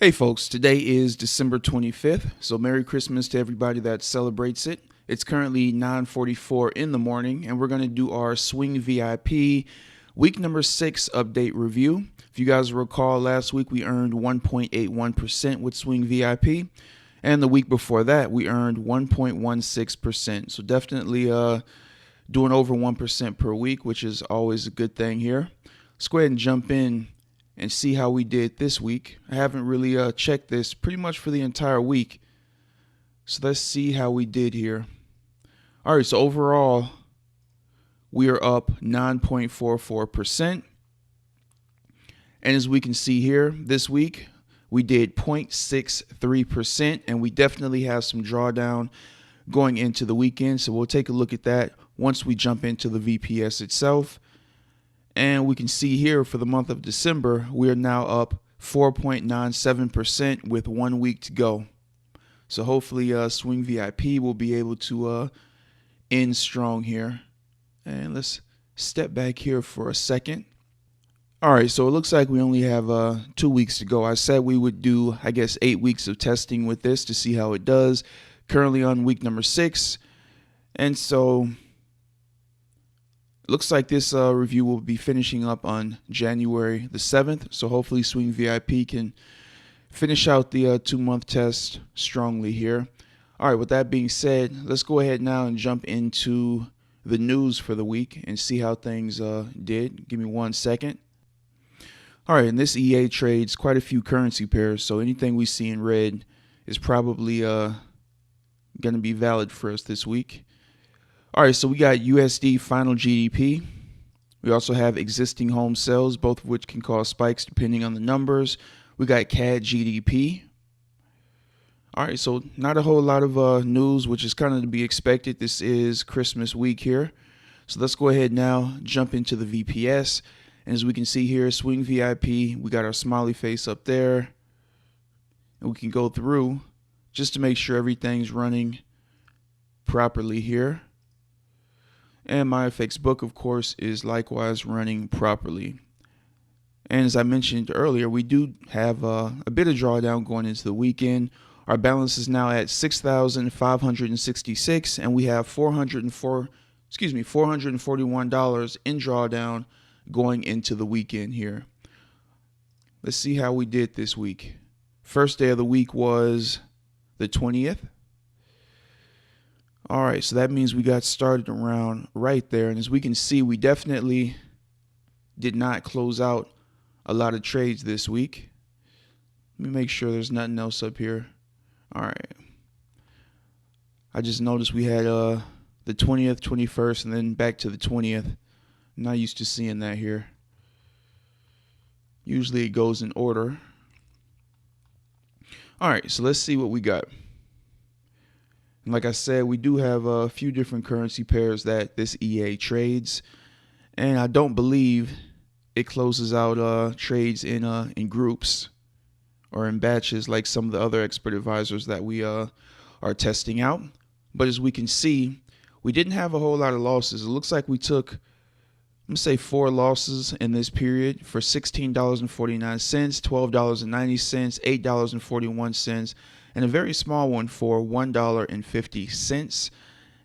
Hey folks, today is December 25th, so Merry Christmas to everybody that celebrates it. It's currently 9:44 in the morning, and we're going to do our Swing VIP week number 6 update review. If you guys recall, last week we earned 1.81% with Swing VIP, and the week before that we earned 1.16%. So definitely doing over 1% per week, which is always a good thing here. Let's go ahead and jump in and see how we did this week. I haven't really checked this pretty much for the entire week. So let's see how we did here. All right, so overall, we are up 9.44%. And as we can see here, this week, we did 0.63%, and we definitely have some drawdown going into the weekend. So we'll take a look at that once we jump into the VPS itself. And we can see here for the month of December, we are now up 4.97% with 1 week to go. So hopefully Swing VIP will be able to end strong here. And let's step back here for a second. All right, so it looks like we only have 2 weeks to go. I said we would do, 8 weeks of testing with this to see how it does. Currently on week number 6. And so looks like this review will be finishing up on January the 7th. So hopefully Swing VIP can finish out the 2-month test strongly here. All right, with that being said, let's go ahead now and jump into the news for the week and see how things did. Give me 1 second. All right, and this EA trades quite a few currency pairs. So anything we see in red is probably going to be valid for us this week. All right, so we got USD final GDP. We also have existing home sales, both of which can cause spikes depending on the numbers. We got CAD GDP. All right, so not a whole lot of news, which is kind of to be expected. This is Christmas week here. So let's go ahead now, jump into the VPS. And as we can see here, Swing VIP, we got our smiley face up there. And we can go through just to make sure everything's running properly here. And my FX book, of course, is likewise running properly. And as I mentioned earlier, we do have a bit of drawdown going into the weekend. Our balance is now at 6,566, and we have $441 in drawdown going into the weekend here. Let's see how we did this week. First day of the week was the 20th. All right, so that means we got started around right there. And as we can see, we definitely did not close out a lot of trades this week. Let me make sure there's nothing else up here. All right. I just noticed we had the 20th, 21st, and then back to the 20th. I'm not used to seeing that here. Usually it goes in order. All right, so let's see what we got. And like I said, we do have a few different currency pairs that this EA trades, and I don't believe it closes out trades in groups or in batches like some of the other expert advisors that we are testing out. But as we can see, we didn't have a whole lot of losses. It looks like we took, I'm gonna say 4 losses in this period for $16.49, $12.90, $8.41. And a very small one for $1.50.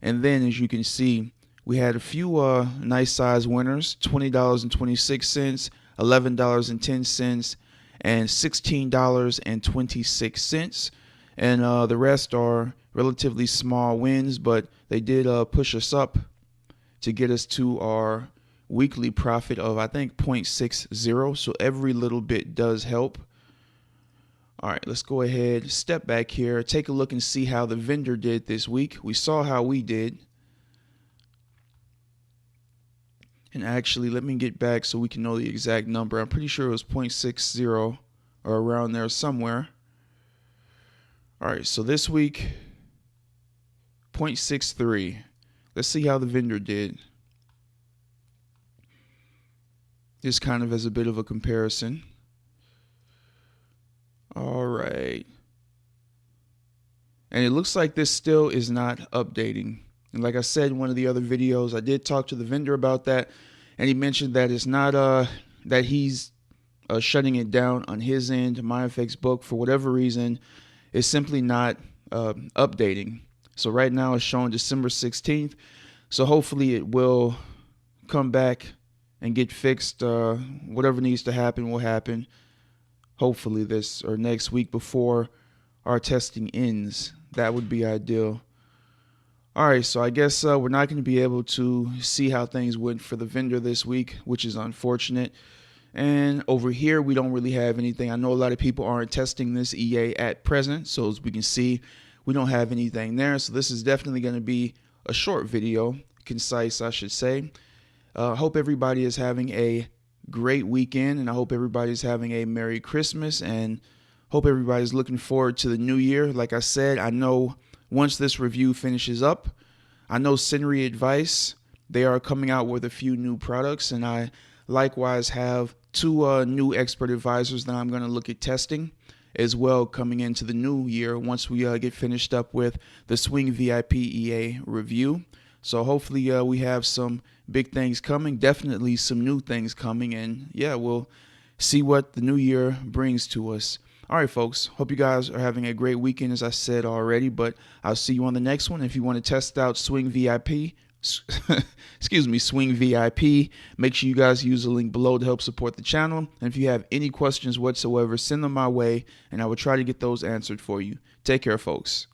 And then, as you can see, we had a few nice size winners: $20.26, $11.10, and $16.26. And the rest are relatively small wins, but they did push us up to get us to our weekly profit of, I think, 0.60. So every little bit does help. All right, let's go ahead, step back here, take a look and see how the vendor did this week. We saw how we did. And actually, let me get back so we can know the exact number. I'm pretty sure it was 0.60 or around there somewhere. All right, so this week, 0.63. Let's see how the vendor did. Just kind of as a bit of a comparison. All right. And it looks like this still is not updating. And like I said in one of the other videos, I did talk to the vendor about that, and he mentioned that it's not that he's shutting it down on his end. MyFX book, for whatever reason, is simply not updating. So right now it's showing December 16th. So hopefully it will come back and get fixed. Whatever needs to happen will happen. Hopefully this or next week before our testing ends. That would be ideal. All right, so I guess we're not going to be able to see how things went for the vendor this week, which is unfortunate. And over here, we don't really have anything. I know a lot of people aren't testing this EA at present, so as we can see, we don't have anything there. So this is definitely going to be a short video, concise, I should say. I hope everybody is having a great weekend, and I hope everybody's having a Merry Christmas, and hope everybody's looking forward to the new year. Like I said, I know once this review finishes up, I know Senry Advice, they are coming out with a few new products, and I likewise have two new expert advisors that I'm going to look at testing as well coming into the new year once we get finished up with the Swing VIP EA review. So hopefully we have some big things coming, definitely some new things coming, and yeah, we'll see what the new year brings to us. All right, folks, hope you guys are having a great weekend, as I said already, but I'll see you on the next one. If you want to test out Swing VIP, Swing VIP, make sure you guys use the link below to help support the channel. And if you have any questions whatsoever, send them my way, and I will try to get those answered for you. Take care, folks.